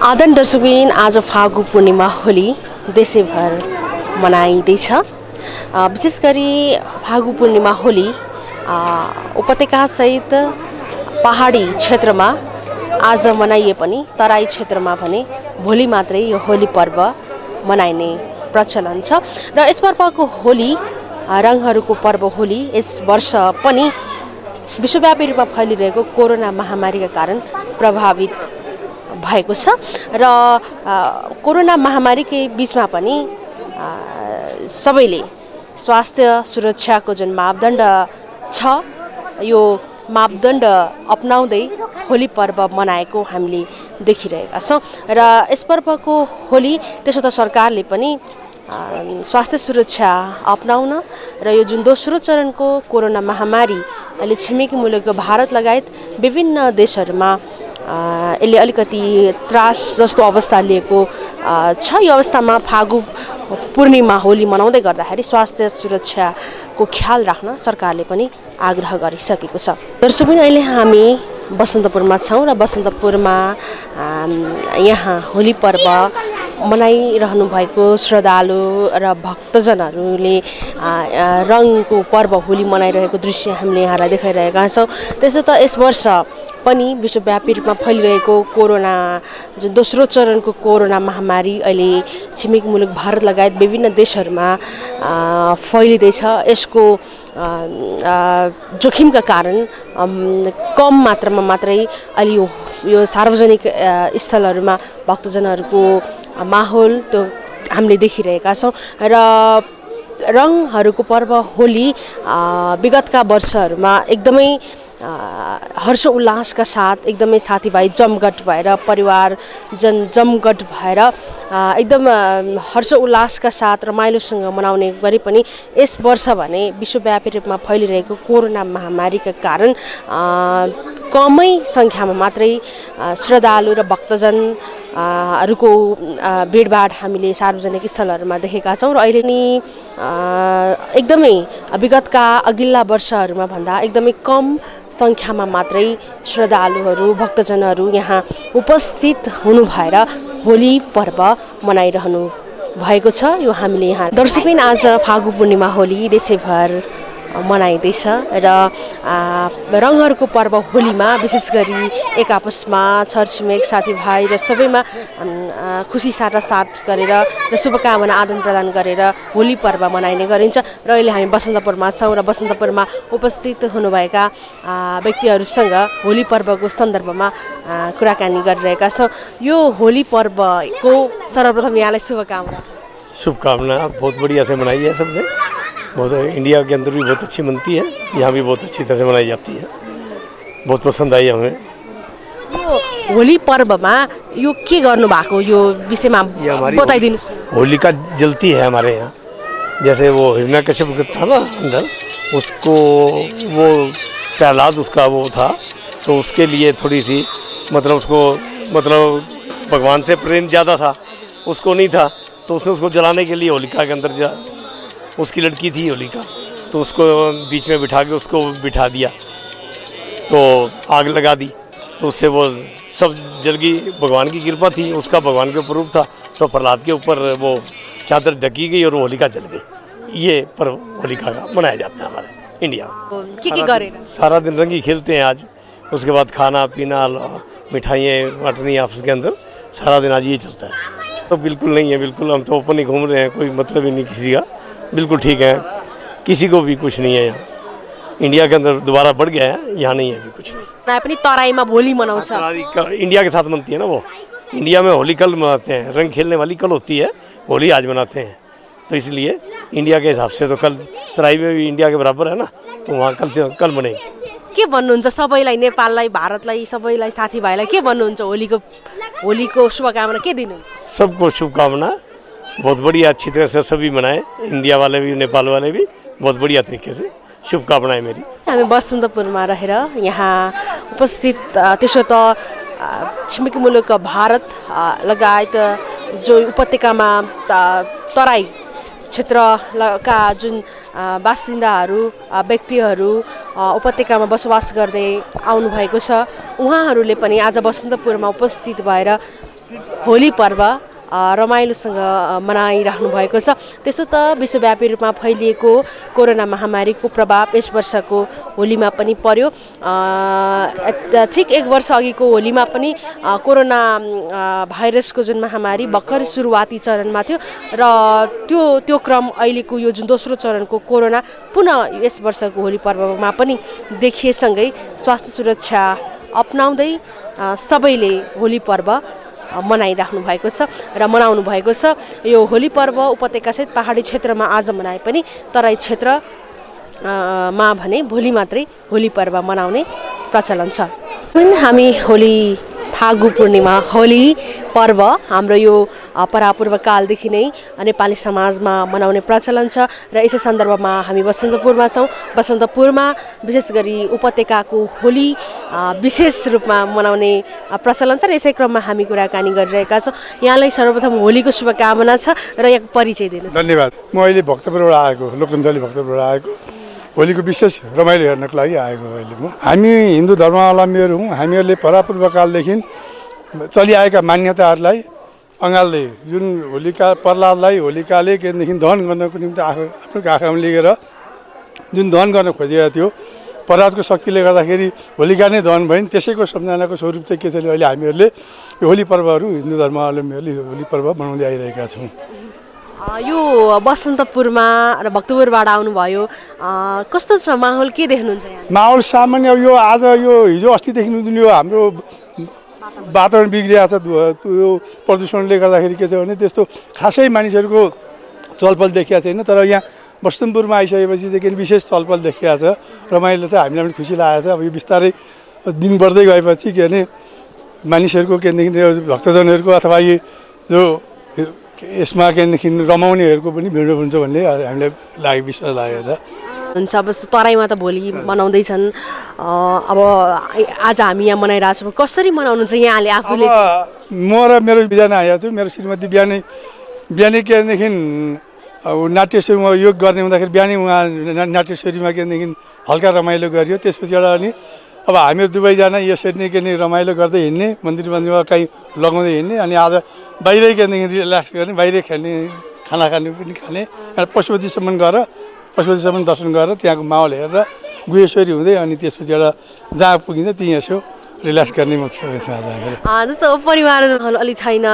आदन दर्शकबिन आज फागु पूर्णिमा होली देशैभर मनाइँदैछ। विशेष गरी फागु पूर्णिमा होली उपत्यकासहित पहाडी क्षेत्रमा आज मनाइए पनि तराई क्षेत्रमा भने भोलि मात्रै यो होली पर्व मनाइने प्रचलन छ र यस पर्वको होली रङहरूको पर्व होली यस वर्ष पनि विश्वव्यापी रूपमा फैलिरहेको कोरोना महामारीका कारण प्रभावित भएको छ र कोरोना महामारीकै बीचमा पनि सबैले स्वास्थ्य सुरक्षाको जुन मापदण्ड छ यो मापदण्ड अपनाउँदै होली पर्व मनाएको हामीले देखिरहेका छौँ र यस पर्वको होली त्यसो त सरकारले पनि स्वास्थ्य सुरक्षा अपनाउन र यो जुन दोस्रो चरणको कोरोना महामारी अहिले छिमेकी मुलुक भारत लगायत विभिन्न देशहरूमा यसले अलिकति त्रास जस्तो अवस्था लिएको छ। यो अवस्थामा फागु पूर्णिमा होली मनाउँदै गर्दाखेरि स्वास्थ्य सुरक्षाको ख्याल राख्न सरकारले पनि आग्रह गरिसकेको छ। दर्शकबिन अहिले हामी बसन्तपुरमा छौँ र बसन्तपुरमा यहाँ होली पर्व मनाइरहनु भएको श्रद्धालु र भक्तजनहरूले रङको पर्व होली मनाइरहेको दृश्य हामीले यहाँलाई देखाइरहेका छौँ। त्यसो त यस वर्ष पनि विश्वव्यापी रूपमा फैलिरहेको कोरोना जुन दोस्रो चरणको कोरोना महामारी अहिले छिमेकी मुलुक भारत लगायत विभिन्न देशहरूमा फैलिँदैछ। यसको जोखिमका कारण कम मात्रामा मात्रै अलि यो सार्वजनिक स्थलहरूमा भक्तजनहरूको माहौल त्यो हामीले देखिरहेका छौँ र रङहरूको पर्व होली विगतका वर्षहरूमा एकदमै हर्ष उल्लासका साथ एकदमै साथीभाइ जमघट भएर परिवार जमघट भएर एकदम हर्ष उल्लासका साथ रमाइलोसँग मनाउने गरे पनि यस वर्ष भने विश्वव्यापी रूपमा फैलिरहेको कोरोना महामारीका कारण कमै सङ्ख्यामा मात्रै श्रद्धालु र भक्तजन हरूको भिडभाड हामीले सार्वजनिक स्थलहरूमा देखेका छौँ र अहिले नि एकदमै विगतका अघिल्ला वर्षहरूमा भन्दा एकदमै कम सङ्ख्यामा मात्रै श्रद्धालुहरू भक्तजनहरू यहाँ उपस्थित हुनु भएर होली पर्व मनाइरहनु भएको छ। यो हामीले यहाँ दर्शकबिन आज फागु पूर्णिमा होली देशैभर मनाइँदैछ र रङहरूको पर्व होलीमा विशेष गरी एक आपसमा छरछिमेक साथीभाइ र सबैमा खुसी साटासाट गरेर र शुभकामना आदान प्रदान गरेर होली पर्व मनाइने गरिन्छ र अहिले हामी बसन्तपुरमा छौँ र बसन्तपुरमा उपस्थित हुनुभएका व्यक्तिहरूसँग होली पर्वको सन्दर्भमा कुराकानी गरिरहेका छौँ। यो होली पर्वको सर्वप्रथम यहाँलाई शुभकामना छ। शुभकामना बहुत बढ़िया से मनाई है सबने। बहुत इंडिया के अंदर भी बहुत अच्छी मनती है, यहाँ भी बहुत अच्छी तरह से मनाई जाती है। बहुत पसंद आई हमें। यो होली पर्वमा यो के गर्नु भएको यो विषयमा बताइदिनुस्। होलिका जलती है हमारे यहाँ। जैसे वो हिरण्यकश्यप था ना अंदर, उसको वो प्रहलाद उसका वो था तो उसके लिए थोड़ी सी मतलब उसको मतलब भगवान से प्रेम ज़्यादा था, उसको नहीं था तो उसने उसको जलाने के लिए होलिका के अंदर उसकी लड़की थी होलिका तो उसको बीच में बिठा के उसको बिठा दिया तो आग लगा दी तो उससे वो सब जल गई। भगवान की कृपा थी, उसका भगवान के ऊपर रूप था तो प्रहलाद के ऊपर वो चादर ढकी गई और होलिका जल गई। ये पर्व होलिका का मनाया जाता है हमारे इंडिया में। सारा दिन रंगी खेलते हैं आज, उसके बाद खाना पीना मिठाइयाँ बांटनी आपस के अंदर, सारा दिन आज ये चलता है। तो बिल्कुल नहीं है, बिल्कुल हम तो ओपन ही घूम रहे हैं, कोई मतलब ही नहीं किसी का, बिल्कुल ठीक है, किसी को भी कुछ नहीं है। यहाँ इंडिया के अंदर दोबारा बढ़ गया है, यहाँ नहीं है अभी कुछ नहीं। अपनी तराईमा होली मनाउँछ। इंडिया के साथ मनती है ना वो, इंडिया में होली कल मनाते हैं, रंग खेलने वाली कल होती है, होली आज मनाते हैं। तो इसलिए इंडिया के हिसाब से तो कल तराई में भी इंडिया के बराबर है ना, तो वहाँ कल मनेगी। के भन्नुहुन्छ सबैलाई, नेपाललाई भारतलाई सबैलाई साथीभाइलाई के भन्नुहुन्छ होलीको शुभकामना के दिनु? सबको शुभकामना, बहुत बढ़िया अच्छी तरह से सभी मनाए, इंडिया वाले भी नेपाल वाले भी बहुत बढ़िया तरीके से शुभकामनाएं मेरी। हामी बसन्तपुरमा रहेर यहाँ उपस्थित त्यसो त छिमेकी मुलुक भारत लगायत जो उपत्यकामा तराई क्षेत्रका जुन बासिन्दाहरू व्यक्तिहरू उपत्यकामा बसोबास गर्दै आउनुभएको छ, उहाँहरूले पनि आज बसन्तपुरमा उपस्थित भएर होली पर्व रमाइलोसँग मनाइराख्नु भएको छ। त्यसो त विश्वव्यापी रूपमा फैलिएको कोरोना महामारीको प्रभाव यस वर्षको होलीमा पनि पर्यो। ठिक 1 वर्ष अघिको होलीमा पनि कोरोना भाइरसको जुन महामारी भर्खर सुरुवाती चरणमा थियो र त्यो क्रम अहिलेको यो जुन दोस्रो चरणको कोरोना पुनः यस वर्षको होली पर्वमा पनि देखिएसँगै स्वास्थ्य सुरक्षा अपनाउँदै सबैले होली पर्व मनाइराख्नु भएको छ र मनाउनु भएको छ। यो होली पर्व उपत्यकासहित पहाडी क्षेत्रमा आज मनाए पनि तराई क्षेत्रमा भने भोलि मात्रै होली पर्व मनाउने प्रचलन छ। हामी होली फागु पूर्णिमा होली पर्व हाम्रो यो परापूर्वकालदेखि नै नेपाली समाजमा मनाउने प्रचलन छ र यसै सन्दर्भमा हामी बसन्तपुरमा छौँ। बसन्तपुरमा विशेष गरी उपत्यकाको होली विशेष रूपमा मनाउने प्रचलन छ र यसै क्रममा हामी कुराकानी गरिरहेका छौँ। यहाँलाई सर्वप्रथम होलीको शुभकामना छ र यहाँको परिचय दिनुहोस्। धन्यवाद। म अहिले भक्तपुरबाट आएको, लोकन्थली भक्तपुरबाट आएको, होलीको विशेष रमाइलो हेर्नको लागि आएको अहिले म। हामी हिन्दू धर्मावलम्बीहरू हौँ। हामीहरूले परापूर्वकालदेखि चलिआएका मान्यताहरूलाई अँगाल्दै जुन होलिका प्रह्लादलाई होलिकाले केदेखि दहन गर्नको निम्ति आफ्नो आँखामा लिएर जुन दहन गर्न खोजेको थियो, प्रह्लादको शक्तिले गर्दाखेरि होलिका नै दहन भइन्। त्यसैको सम्झनाको स्वरूप चाहिँ के छ अहिले हामीहरूले यो होली पर्वहरू हिन्दू धर्मावलम्बीहरूले होली पर्व मनाउँदै आइरहेका छौँ। यो बसन्तपुरमा र भक्तपुरबाट आउनुभयो, कस्तो छ माहौल, के देख्नुहुन्छ यहाँ? माहौल सामान्य यो आज यो हिजो अस्तिदेखि जुन यो हाम्रो वातावरण बिग्रिएको छ यो प्रदूषणले गर्दाखेरि के छ भने त्यस्तो खासै मानिसहरूको चलपल देखिएको छैन। तर यहाँ बसन्तपुरमा आइसकेपछि चाहिँ के विशेष चलपल देखिएको छ, रमाइलो छ, हामीलाई पनि खुसी लागेको छ। अब यो बिस्तारै दिन बढ्दै गएपछि के भने मानिसहरूको केदेखि भक्तजनहरूको अथवा यो जो यसमा केदेखि रमाउनेहरूको पनि भिड हुन्छ भन्ने हामीलाई विश्वास लागेको छ। हुन्छ। अब तराईमा त भोलि मनाउँदैछन्, अब आज हामी यहाँ मनाइरहेको छौँ, कसरी मनाउनुहुन्छ यहाँले आफूले? म र मेरो बिहान आएको छु। मेरो श्रीमती बिहानै केदेखि नाट्यश्वरीमा योग गर्ने हुँदाखेरि बिहानै उहाँ नाट्यश्वरीमा केदेखि हल्का रमाइलो गरियो। त्यसपछि एउटा अनि अब हामीहरू दुवैजना यसरी नै के रमाइलो गर्दै हिँड्ने, मन्दिरमा कहीँ लगाउँदै हिँड्ने, अनि आज बाहिरै केदेखि रिल्याक्स गर्ने, बाहिरै खेल्ने, खाना खाने पनि खाने, पशुपतिसम्म गएर पशुपतिसम्म दर्शन गरेर त्यहाँको माहौल हेरेर गुहेश्वरी हुँदै अनि त्यसपछि एउटा जहाँ पुगिन्छ त्यहीँ यसो रिल्याक्स गर्ने जस्तो परिवार अलि छैन,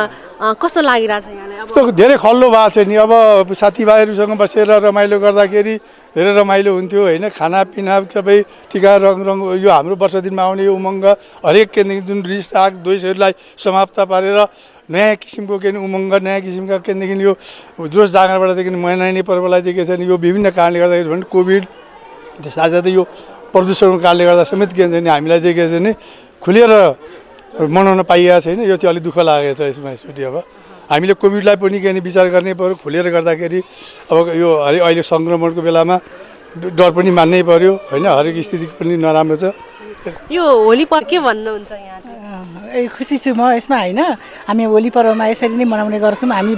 कस्तो लागिरहेछ यहाँलाई? यस्तो धेरै खल्लो भएको छ नि। अब साथीभाइहरूसँग बसेर रमाइलो गर्दाखेरि धेरै रमाइलो हुन्थ्यो होइन। खानापिना सबै टिका रङ यो हाम्रो वर्ष दिनमा आउने यो उमङ्ग हरेक केदेखि जुन रिस राग द्वेषहरूलाई समाप्त पारेर नयाँ किसिमको के उमङ्ग, नयाँ किसिमका केदेखि यो जोस जाँगरबाटदेखि मनाइने पर्वलाई चाहिँ के छ भने यो विभिन्न कारणले गर्दाखेरि भने कोभिड साथसाथै यो प्रदूषणको कारणले गर्दा समेत के भन्छ भने हामीलाई चाहिँ के छ भने खुलेर मनाउन पाइएको छैन। यो चाहिँ अलिक दुःख लागेको छ यसमा। यसपट्टि अब हामीले कोभिडलाई पनि के विचार गर्ने पऱ्यो। खुलेर गर्दाखेरि अब यो अहिले सङ्क्रमणको बेलामा डर पनि मान्नै पऱ्यो होइन। हरेक स्थिति पनि नराम्रो छ। यो होली पर्व के भन्नुहुन्छ यहाँ चाहिँ? खुसी छु म यसमा होइन। हामी होली पर्वमा यसरी नै मनाउने गर्छौँ। हामी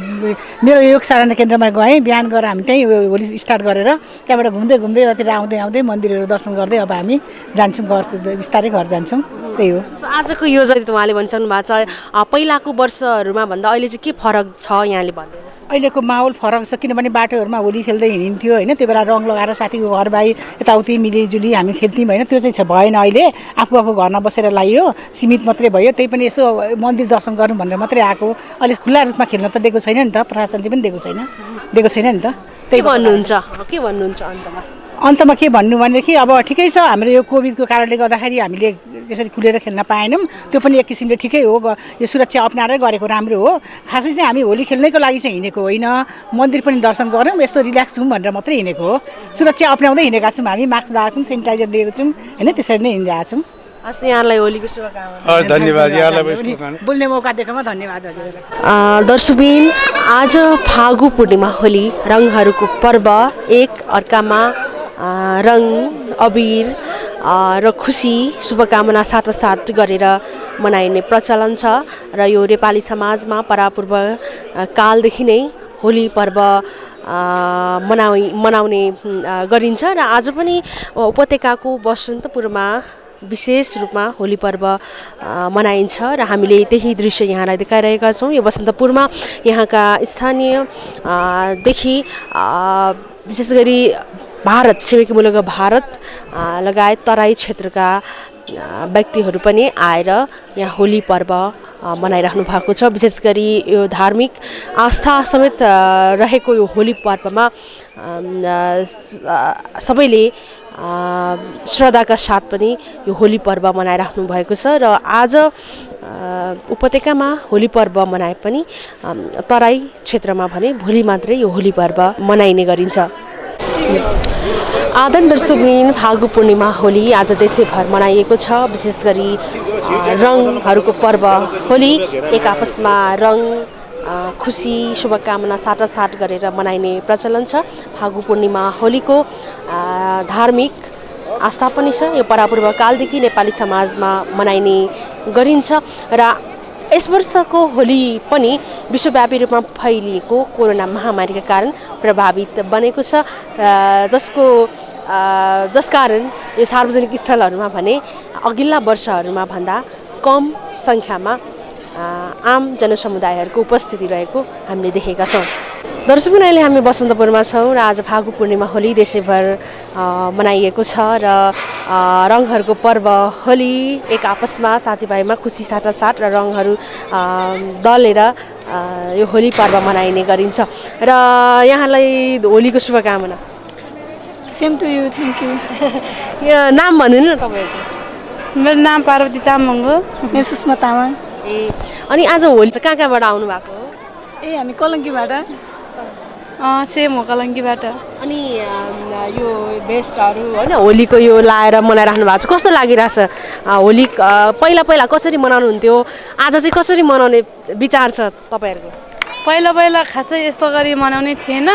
मेरो योग साधना केन्द्रमा गएँ, बिहान गएर हामी त्यहीँ होली स्टार्ट गरेर त्यहाँबाट घुम्दै यतातिर आउँदै मन्दिरहरू दर्शन गर्दै अब हामी जान्छौँ, घर बिस्तारै घर जान्छौँ। त्यही हो आजको योजना। उहाँले भनिसक्नु भएको छ पहिलाको वर्षहरूमा भन्दा अहिले चाहिँ के फरक छ यहाँले भन्नुहुन्छ? अहिलेको माहौल फरक छ, किनभने बाटोहरूमा होली खेल्दै हिँड्थ्यो होइन। त्यो बेला रङ लगाएर साथीको घर भाइ यताउति मिलिजुली हामी खेल्थ्यौँ होइन। त्यो चाहिँ भएन। अहिले आफू घरमा बसेर लगाइयो, सीमित मात्रै भयो। त्यही पनि यसो मन्दिर दर्शन गर्नु भनेर मात्रै आएको। अहिले खुल्ला रूपमा खेल्न त दिएको छैन नि त, प्रशासनले पनि दिएको छैन नि त। के भन्नुहुन्छ अन्तमा? अन्तमा के भन्नु भनेदेखि अब ठिकै छ। हाम्रो यो कोभिडको कारणले गर्दाखेरि हामीले यसरी खुलेर खेल्न पाएनौँ। त्यो पनि एक किसिमले ठिकै हो। यो सुरक्षा अप्नाएरै गरेको राम्रो हो। खासै चाहिँ हामी होली खेल्नैको लागि चाहिँ हिँडेको होइन। मन्दिर पनि दर्शन गरौँ, यस्तो रिल्याक्स हौँ भनेर मात्रै हिँडेको हो। सुरक्षा अप्नाउँदै हिँडेका छौँ हामी। मास्क लगाएको छौँ, सेनिटाइजर लिएको छौँ होइन। त्यसरी नै हिँडिरहेको छौँ। यहाँलाई होलीको शुभकामना। धन्यवाद। यहाँलाई बोल्ने मौका दिएकोमा धन्यवाद। दर्शकबिन, आज फागु पूर्णिमा होली रङहरूको पर्व, एक अर्कामा रङ अबिर र खुसी शुभकामना साथ गरेर मनाइने प्रचलन छ र यो नेपाली समाजमा परापूर्व कालदेखि नै होली पर्व मनाउने गरिन्छ र आज पनि उपत्यकाको बसन्तपुरमा विशेष रूपमा होली पर्व मनाइन्छ र हामीले त्यही दृश्य यहाँलाई देखाइरहेका छौँ। यो बसन्तपुरमा यहाँका स्थानीय देखि विशेष गरी भारत छिमेकी मुलुक भारत लगायत तराई क्षेत्रका व्यक्तिहरू पनि आएर यहाँ होली पर्व मनाइराख्नु भएको छ। विशेष गरी यो धार्मिक आस्था समेत रहेको यो होली पर्वमा सबैले श्रद्धाका साथ पनि यो होली पर्व मनाइराख्नु भएको छ र आज उपत्यकामा होली पर्व मनाए पनि तराई क्षेत्रमा भने भोलि मात्रै यो होली पर्व मनाइने गरिन्छ। आदन दर्शकबिन फागु पूर्णिमा होली आज देशैभर मनाइएको छ। विशेष गरी रङहरूको पर्व होली एक आपसमा रङ खुसी शुभकामना साटासाट गरेर मनाइने प्रचलन छ। फागु पूर्णिमा होलीको धार्मिक आस्था पनि छ। यो परापूर्व कालदेखि नेपाली समाजमा मनाइने गरिन्छ र यस वर्षको होली पनि विश्वव्यापी रूपमा फैलिएको कोरोना महामारीका कारण प्रभावित बनेको छ, जसकारण यो सार्वजनिक स्थलहरूमा भने अघिल्ला वर्षहरूमा भन्दा कम सङ्ख्यामा आम जनसमुदायहरूको उपस्थिति रहेको हामीले देखेका छौँ। दर्शक अहिले हामी बसन्तपुरमा छौँ र आज फागु पूर्णिमा होली देशैभर मनाइएको छ र रङहरूको पर्व होली एक आपसमा साथीभाइमा खुसी साटासाट र रङहरू दलेर यो होली पर्व मनाइने गरिन्छ र यहाँलाई होलीको शुभकामना। Same to you, thank you. यो नाम भन्नु न तपाईँको। मेरो नाम पार्वती तामाङ हो। मेरो सुषमा तामाङ। ए अनि आज होली चाहिँ कहाँबाट आउनु भएको हो? ए हामी कलङ्कीबाट। सेम हो कलङ्कीबाट। अनि यो बेस्टहरू होइन होलीको यो लाएर मनाइराख्नु भएको छ, कस्तो लागिरहेछ? होली पहिला पहिला कसरी मनाउनुहुन्थ्यो, आज चाहिँ कसरी मनाउने विचार छ तपाईँहरूको? पहिला पहिला खासै यस्तो गरी मनाउने थिएन,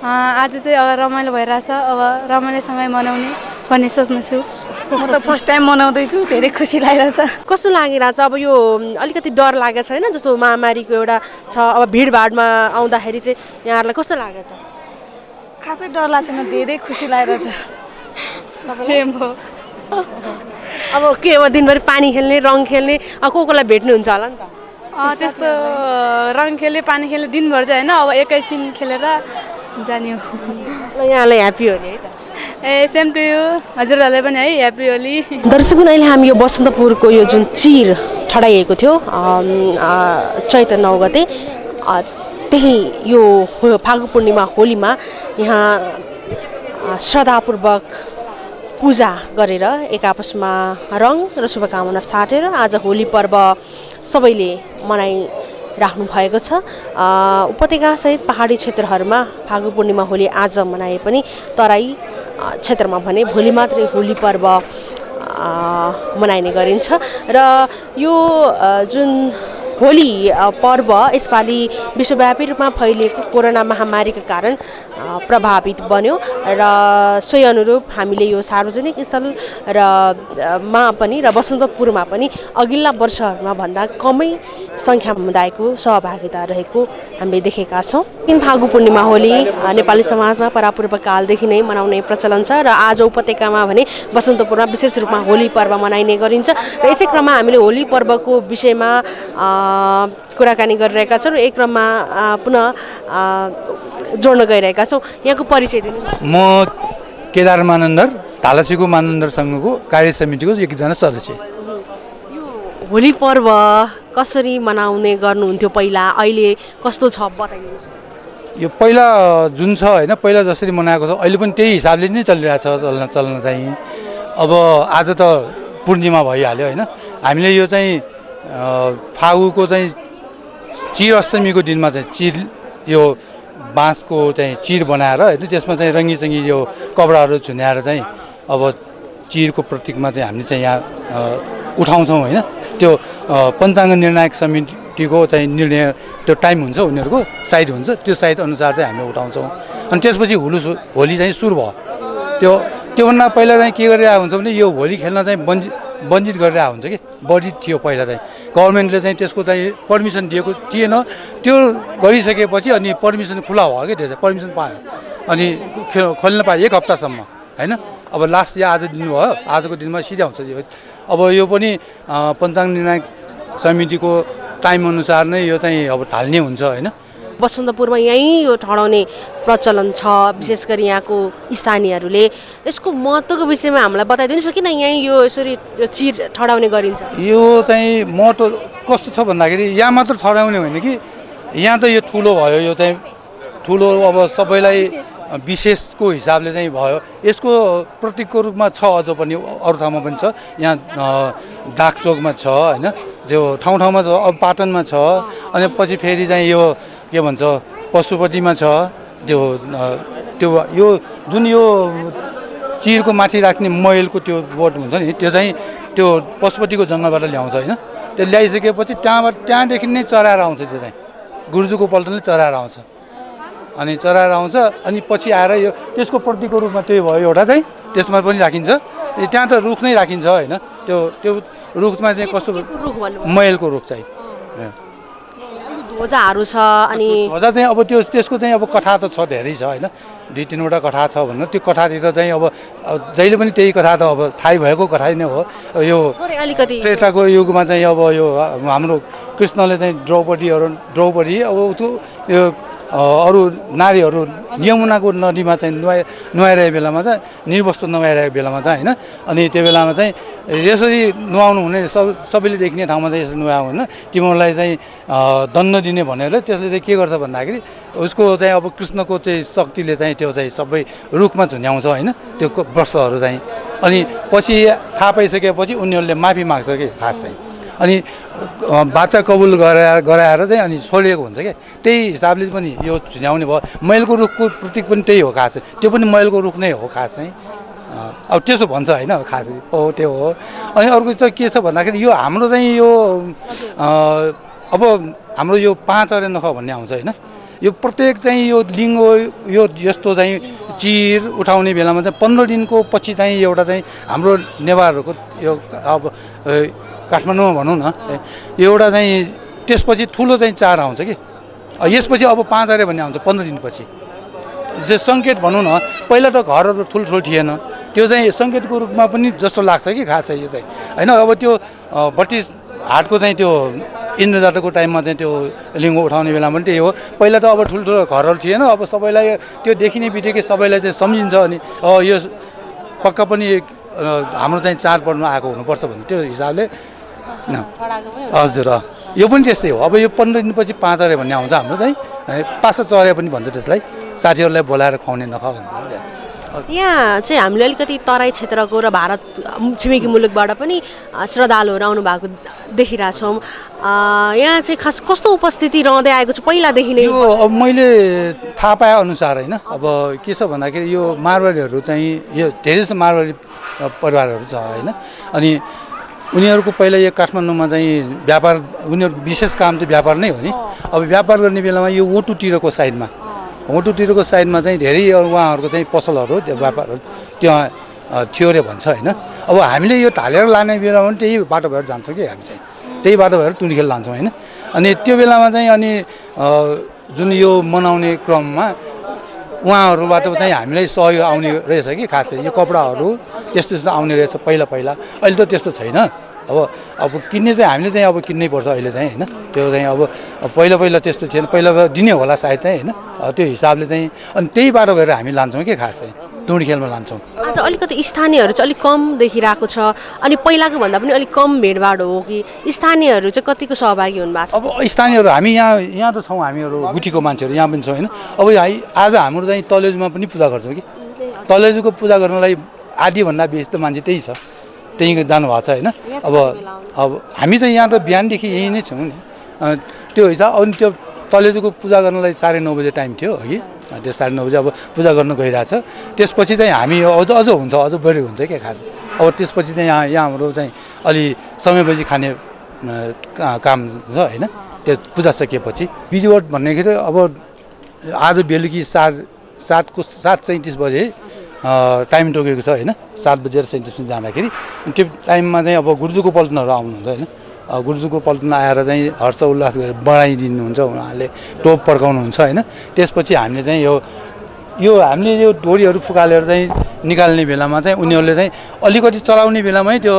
आज चाहिँ अब रमाइलो भइरहेछ। अब रमाइलोसँगै मनाउने भन्ने सोच्दैछु। म त फर्स्ट टाइम मनाउँदैछु, धेरै खुसी लागिरहेछ। कस्तो लागिरहेछ? अब यो अलिकति डर लागेको छैन जस्तो महामारीको एउटा छ, अब भिडभाडमा आउँदाखेरि चाहिँ यहाँहरूलाई कस्तो लागेको छ? खासै डर लाग्छ छैन, धेरै खुसी लागिरहेछ। सेम हो। अब के अब दिनभरि पानी खेल्ने रङ खेल्ने कसलाई भेट्नुहुन्छ होला नि त? त्यस्तो रङ खेल्ने पानी खेल्ने दिनभर चाहिँ होइन, अब एकैछिन खेलेर जाने हो। यहाँलाई ह्याप्पी होली है त? ए सेम टु यू, हजुरहरूलाई पनि है ह्याप्पी होली। दर्शकगण अहिले हामी यो बसन्तपुरको यो जुन चिर ठडाइएको थियो चैत्र 9 गते, त्यही यो फागु पूर्णिमा होलीमा यहाँ श्रद्धापूर्वक पूजा गरेर एक आपसमा रङ र शुभकामना साटेर आज होली पर्व सबैले मनाइराख्नु भएको छ। उपत्यकासहित पहाडी क्षेत्रहरूमा फागु पूर्णिमा होली आज मनाए पनि तराई क्षेत्रमा भने भोलि मात्रै होली पर्व मनाइने गरिन्छ र यो जुन होली पर्व यसपालि विश्वव्यापी रूपमा फैलिएको कोरोना महामारीका कारण प्रभावित बन्यो र सोही अनुरूप हामीले यो सार्वजनिक स्थल र मा पनि र बसन्तपुरमा पनि अघिल्ला वर्षहरूमा भन्दा कमै सङ्ख्या समुदायको सहभागिता रहेको हामीले देखेका छौँ। फागु पूर्णिमा होली नेपाली समाजमा परापूर्व कालदेखि नै मनाउने प्रचलन छ र आज उपत्यकामा भने बसन्तपुरमा विशेष रूपमा होली पर्व मनाइने गरिन्छ र यसै क्रममा हामीले होली पर्वको विषयमा कुराकानी गरिरहेका छौँ र एक क्रममा पुनः जोड्न गइरहेका छौँ। यहाँको परिचय दिनुहोस्। म केदार मानन्दर, धालासीको मानन्दर सङ्घको कार्य समितिको एकजना सदस्य। यो होली पर्व कसरी मनाउने गर्नुहुन्थ्यो पहिला, अहिले कस्तो छ बताइदिनुहोस्। यो पहिला जुन छ होइन, पहिला जसरी मनाएको छ अहिले पनि त्यही हिसाबले नै चलिरहेछ चल्न चाहिँ। अब आज त पूर्णिमा भइहाल्यो होइन, हामीले यो चाहिँ फागुको चाहिँ चिर अष्टमीको दिनमा चाहिँ चिर यो बाँसको चाहिँ चिर बनाएर होइन, त्यसमा चाहिँ रङ्गीचङ्गी यो कपडाहरू झुन्याएर चाहिँ अब चिरको प्रतीकमा चाहिँ हामीले चाहिँ यहाँ उठाउँछौँ होइन। त्यो पञ्चाङ्ग निर्णायक समितिको चाहिँ निर्णय त्यो टाइम हुन्छ, उनीहरूको साइड हुन्छ, त्यो साइड अनुसार चाहिँ हामीले उठाउँछौँ। अनि त्यसपछि होली चाहिँ सुरु भयो। त्योभन्दा पहिला चाहिँ के गरिरहेको हुन्छ भने यो होली खेल्न चाहिँ वञ्चित गरिरहेको हुन्छ कि, वर्जित थियो पहिला चाहिँ। गभर्मेन्टले चाहिँ त्यसको चाहिँ पर्मिसन दिएको थिएन, त्यो गरिसकेपछि अनि पर्मिसन खुला भयो कि, त्यो चाहिँ पर्मिसन पायो अनि खेल्न पायो 1 हप्तासम्म होइन। अब लास्ट या आज दिनुभयो, आजको दिनमा सिधै आउँछ यो। अब यो पनि पञ्चाङ्ग निर्णायक समितिको टाइमअनुसार नै यो चाहिँ अब ढाल्ने हुन्छ होइन। बसन्तपुरमा यहीँ यो ठडाउने प्रचलन छ, विशेष गरी यहाँको स्थानीयहरूले। यसको महत्त्वको विषयमा हामीलाई बताइदिनुहोस् किन यहीँ यो यसरी यो चिर ठडाउने गरिन्छ? यो चाहिँ महत्त्व कस्तो छ भन्दाखेरि यहाँ मात्र ठडाउने होइन कि यहाँ त यो ठुलो भयो, यो चाहिँ ठुलो अब सबैलाई विशेषको हिसाबले चाहिँ भयो। यसको प्रतीकको रूपमा छ अझ पनि अरू ठाउँमा पनि छ, यहाँ डाकचोकमा छ होइन, त्यो ठाउँ ठाउँमा छ, अब पाटनमा छ, अनि पछि फेरि चाहिँ यो के भन्छ पशुपतिमा छ। त्यो यो जुन यो चिरको माथि राख्ने मैलको त्यो बोट हुन्छ नि, त्यो चाहिँ त्यो पशुपतिको जङ्गलबाट ल्याउँछ होइन। त्यो ल्याइसकेपछि त्यहाँदेखि नै चराएर आउँछ, त्यो चाहिँ गुर्जुको पल्टनले चराएर आउँछ। अनि चराएर आउँछ अनि पछि आएर यो त्यसको प्रतीकको रूपमा त्यही भयो एउटा चाहिँ, त्यसमा पनि राखिन्छ। त्यहाँ त रुख नै राखिन्छ होइन, त्यो रुखमा चाहिँ कस्तो मैलको रुख चाहिँ ध्वजाहरू छ। अनि ध्वजा चाहिँ अब त्यसको चाहिँ अब कथा त छ, धेरै छ होइन, 2-3वटा कथा छ भन्नु। त्यो कथातिर चाहिँ अब जहिले पनि त्यही कथा त अब थाहै भएको कथा नै हो। यो अलिकति त्रेताको युगमा चाहिँ अब यो हाम्रो कृष्णले चाहिँ द्रौपदी अब यो अरू नारीहरू यमुनाको नदीमा चाहिँ नुहाइरहेको बेलामा चाहिँ निर्वस्त्र नुहाइरहेको बेलामा चाहिँ होइन, अनि त्यो बेलामा चाहिँ यसरी नुहाउनु हुने सबैले देखिने ठाउँमा चाहिँ यसरी नुहाउनु होइन, तिमीहरूलाई चाहिँ दण्ड दिने भनेर त्यसले चाहिँ के गर्छ भन्दाखेरि उसको चाहिँ अब कृष्णको चाहिँ शक्तिले चाहिँ त्यो चाहिँ सबै रुखमा झुन्याउँछ होइन, त्यो वस्त्रहरू चाहिँ। अनि पछि थाहा पाइसकेपछि उनीहरूले माफी माग्छ कि खास चाहिँ, अनि बाचा कबुल गराएर चाहिँ अनि छोडिएको हुन्छ क्या। त्यही हिसाबले पनि यो झुन्याउने भयो। मैलको रुखको प्रतीक पनि त्यही हो खास, त्यो पनि मैलको रुख नै हो खास चाहिँ। अब त्यसो भन्छ होइन खास हो त्यो हो। अनि अर्को चाहिँ के छ भन्दाखेरि यो हाम्रो चाहिँ यो अब हाम्रो यो 5 अरे नख भन्ने आउँछ होइन, यो प्रत्येक चाहिँ यो लिङ्ग यो यस्तो चाहिँ चिर उठाउने बेलामा चाहिँ 15 दिनको पछि चाहिँ एउटा चाहिँ हाम्रो नेवारहरूको यो अब काठमाडौँमा भनौँ न एउटा चाहिँ त्यसपछि ठुलो चाहिँ चाड आउँछ कि, यसपछि अब 5 अरे भन्ने आउँछ 15 दिनपछि। जो सङ्केत भनौँ न, पहिला त घरहरू ठुल्ठुलो थिएन, त्यो चाहिँ सङ्केतको रूपमा पनि जस्तो लाग्छ कि खास चाहिँ यो चाहिँ होइन। अब त्यो ब्रिटिस हाटको चाहिँ त्यो इन्द्रजात्राको टाइममा चाहिँ त्यो लिङ्ग उठाउने बेलामा पनि त्यही हो। पहिला त अब ठुल्ठुलो घरहरू थिएन, अब सबैलाई त्यो देखिने बित्तिकै सबैलाई चाहिँ सम्झिन्छ। अनि यो पक्का पनि हाम्रो चाहिँ चाडपर्वमा आएको हुनुपर्छ भन्ने त्यो हिसाबले हजुर यो पनि त्यस्तै हो। अब यो 15 दिनपछि 5 अरे भन्ने आउँछ हाम्रो चाहिँ, 5 चरे पनि भन्छ त्यसलाई, साथीहरूलाई बोलाएर खुवाउने नख भन्छ। यहाँ चाहिँ हामीले अलिकति तराई क्षेत्रको र भारत छिमेकी मुलुकबाट पनि श्रद्धालुहरू आउनु भएको देखिरहेछौँ। यहाँ चाहिँ खास कस्तो उपस्थिति रहँदै आएको छ पहिलादेखि नै? यो अब मैले थाहा पाए अनुसार होइन, अब के छ भन्दाखेरि यो मारवाडीहरू चाहिँ यो धेरै जस्तो मारवाडी परिवारहरू छ होइन, अनि उनीहरूको पहिला यो काठमाडौँमा चाहिँ व्यापार, उनीहरू विशेष काम चाहिँ व्यापार नै हो नि। अब व्यापार गर्ने बेलामा यो ओटुतिरको साइडमा चाहिँ धेरै उहाँहरूको चाहिँ पसलहरू त्यो व्यापारहरू त्यहाँ थियो अरे भन्छ होइन। अब हामीले यो ढालेर लाने बेलामा पनि त्यही बाटो भएर जान्छौँ कि हामी चाहिँ, त्यही बाटो भएर तुनिखेल लान्छौँ होइन। अनि त्यो बेलामा चाहिँ अनि जुन यो मनाउने क्रममा उहाँहरूबाट चाहिँ हामीलाई सहयोग आउने रहेछ कि खास चाहिँ यो कपडाहरू त्यस्तो आउने रहेछ पहिला। अहिले त त्यस्तो छैन। अब किन्ने चाहिँ हामीले चाहिँ अब किन्नै पर्छ अहिले चाहिँ होइन, त्यो चाहिँ अब पहिला त्यस्तो थिएन, पहिला दिने होला सायद चाहिँ होइन, त्यो हिसाबले चाहिँ। अनि त्यही बाटो भएर हामी लान्छौँ कि खास चाहिँ तुनिखेलमा लान्छौँ। आज अलिकति स्थानीयहरू चाहिँ अलिक कम देखिरहेको छ, अनि पहिलाको भन्दा पनि अलिक कम भेडभाड हो कि स्थानीयहरू चाहिँ कतिको सहभागी हुनुभएको छ? अब स्थानीयहरू हामी यहाँ त छौँ, हामीहरू गुठीको मान्छेहरू यहाँ पनि छौँ होइन। अब आज हाम्रो चाहिँ तलेजुमा पनि पूजा गर्छौँ कि, तलेजुको पूजा गर्नलाई आधीभन्दा बेसी त मान्छे त्यही छ, त्यहीँ जानुभएको छ होइन। अब हामी चाहिँ यहाँ त बिहानदेखि यहीँ नै छौँ नि, त्यो हिसाब। अनि त्यो तलेजुको पूजा गर्नलाई 9:30 बजे टाइम थियो कि, त्यो 9:30 बजे अब पूजा गर्न गइरहेछ। त्यसपछि चाहिँ हामी अझ हुन्छ, अझ बढी हुन्छ क्या खास। अब त्यसपछि चाहिँ यहाँ हाम्रो चाहिँ अलि समयपछि खाने काम छ होइन। त्यो पूजा सकिएपछि विधिवत भन्नेखेरि अब आज बेलुकी 7:37 बजे टाइम तोकेको छ होइन, 7:37 जाँदाखेरि। त्यो टाइममा चाहिँ अब गुर्जुको पल्टनहरू आउनुहुन्छ होइन, गुर्जुको पल्टन आएर चाहिँ हर्ष उल्लास गरेर बढाइदिनुहुन्छ, उहाँहरूले टोप पड्काउनुहुन्छ होइन। त्यसपछि हामीले चाहिँ यो यो हामीले यो डोरीहरू फुकालेर चाहिँ निकाल्ने बेलामा चाहिँ उनीहरूले चाहिँ अलिकति चलाउने बेलामै त्यो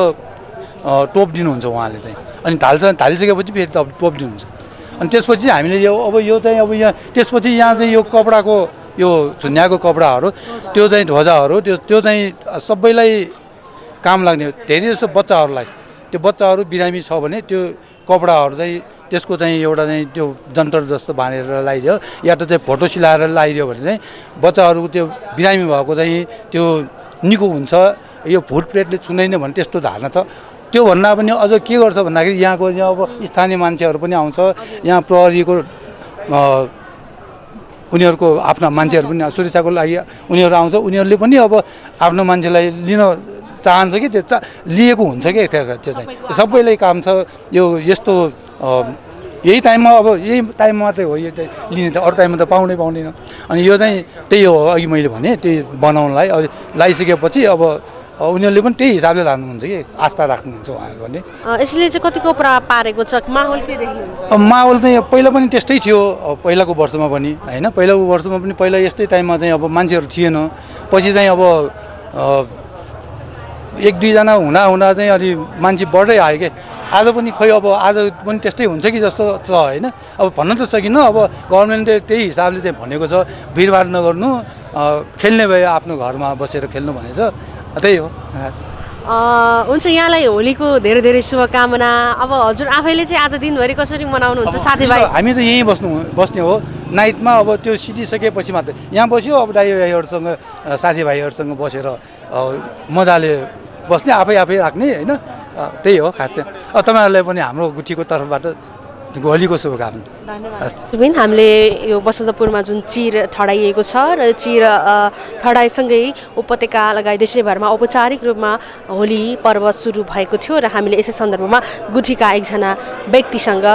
टोप दिनुहुन्छ उहाँले चाहिँ, अनि ढालिसकेपछि फेरि टोप दिनुहुन्छ। अनि त्यसपछि हामीले यो यो चाहिँ यहाँ त्यसपछि यहाँ चाहिँ यो कपडाको यो झुन्याएको कपडाहरू त्यो चाहिँ ध्वजाहरू त्यो चाहिँ सबैलाई काम लाग्ने, धेरै जस्तो बच्चाहरूलाई, त्यो बच्चाहरू बिरामी छ भने त्यो कपडाहरू चाहिँ त्यसको चाहिँ एउटा चाहिँ त्यो जन्तर जस्तो बाँधेर लगाइदियो या त चाहिँ फोटो सिलाएर लगाइदियो भने चाहिँ बच्चाहरू त्यो बिरामी भएको चाहिँ त्यो निको हुन्छ, यो भुट प्रेतले छुँदैन भने त्यस्तो धारणा छ। त्यो भन्दा पनि अझ के गर्छ भन्दाखेरि यहाँ अब स्थानीय मान्छेहरू पनि आउँछ, यहाँ प्रहरीको उनीहरूको आफ्ना मान्छेहरू पनि सुरक्षाको लागि उनीहरू आउँछ, उनीहरूले पनि अब आफ्नो मान्छेलाई लिन चाहन्छ कि त्यो लिएको हुन्छ कि त्यो चाहिँ सबैलाई काम छ। यो यस्तो यही टाइममा अब यही टाइममा मात्रै हो यो चाहिँ लिने, त अरू टाइममा त पाउँदैन। अनि यो चाहिँ त्यही हो, अघि मैले भने त्यही बनाउनलाई अब लगाइसकेपछि अब उनीहरूले पनि त्यही हिसाबले लानुहुन्छ कि आस्था राख्नुहुन्छ उहाँहरू भने। यसले चाहिँ कतिको प्रभाव पारेको छ, माहौल के देख्नुहुन्छ? माहौल चाहिँ पहिला पनि त्यस्तै थियो, पहिलाको वर्षमा पनि होइन, पहिलाको वर्षमा पनि पहिला यस्तै टाइममा चाहिँ अब मान्छेहरू थिएन, पछि चाहिँ अब 1-2जना हुँदा चाहिँ अलि मान्छे बढ्दै आयो कि आज पनि खै अब आज पनि त्यस्तै हुन्छ कि जस्तो छ होइन। अब भन्न त सकिन्न, अब गभर्मेन्टले त्यही हिसाबले चाहिँ भनेको छ भिडभाड नगर्नु, खेल्ने भए आफ्नो घरमा बसेर खेल्नु भनेछ, त्यही हो। हुन्छ, यहाँलाई होलीको धेरै धेरै शुभकामना। अब हजुर आफैले चाहिँ आज दिनभरि कसरी मनाउनुहुन्छ साथीभाइ? हामी त यहीँ बस्ने हो, नाइटमा अब त्यो सिधिसकेपछि मात्रै यहाँ बस्यो, अब दाइभाइहरूसँग साथीभाइहरूसँग बसेर मजाले बस्ने, आफै राख्ने होइन, त्यही हो खास चाहिँ। तपाईँहरूलाई पनि हाम्रो गुठीको तर्फबाट होलीको शुभकामना। धन्यवाद। हामीले यो बसन्तपुरमा जुन चिर ठडाइएको छ र चिर ठडाइसँगै उपत्यका लगायत देशैभरमा औपचारिक रूपमा होली पर्व सुरु भएको थियो र हामीले यसै सन्दर्भमा गुठीका एकजना व्यक्तिसँग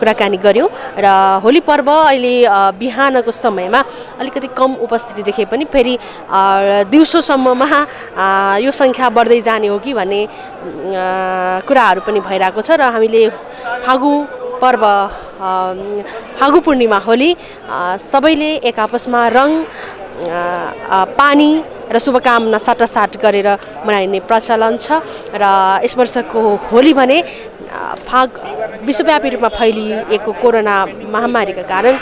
कुराकानी गऱ्यौँ र होली पर्व अहिले बिहानको समयमा अलिकति कम उपस्थिति देखे पनि फेरि दिउँसोसम्ममा यो सङ्ख्या बढ्दै जाने हो कि भन्ने कुराहरू पनि भइरहेको छ र हामीले फागु पूर्णिमा होली सबैले एक आपसमा रङ पानी र शुभकामना साटासाट गरेर मनाइने प्रचलन छ र यस वर्षको होली भने विश्वव्यापी रूपमा फैलिएको कोरोना महामारीका कारण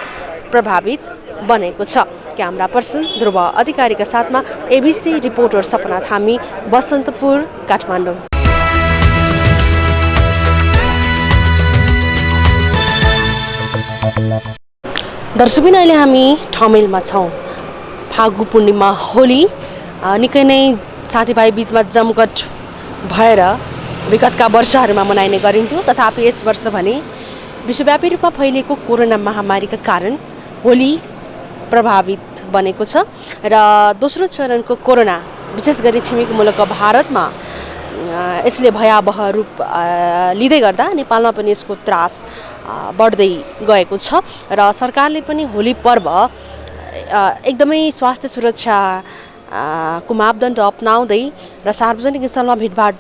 प्रभावित बनेको छ। क्यामेरा पर्सन ध्रुव अधिकारीका साथमा एबिसी रिपोर्टर सपना थामी, बसन्तपुर, काठमाडौँ। दर्शकबिन अहिले हामी ठमेलमा छौँ। फागु पूर्णिमा होली निकै नै साथीभाइ बिचमा जमघट भएर विगतका वर्षहरूमा मनाइने गरिन्थ्यो, तथापि यस वर्ष भने विश्वव्यापी रूपमा फैलिएको कोरोना महामारीका कारण होली प्रभावित बनेको छ र दोस्रो चरणको कोरोना विशेष गरी छिमेकी मुलुक भारतमा यसले भयावह रूप लिँदै गर्दा नेपालमा पनि यसको त्रास बढ्दै गएको छ र सरकारले पनि होली पर्व एकदमै स्वास्थ्य सुरक्षा को मापदण्ड अपनाउँदै र सार्वजनिक स्थलमा भिडभाड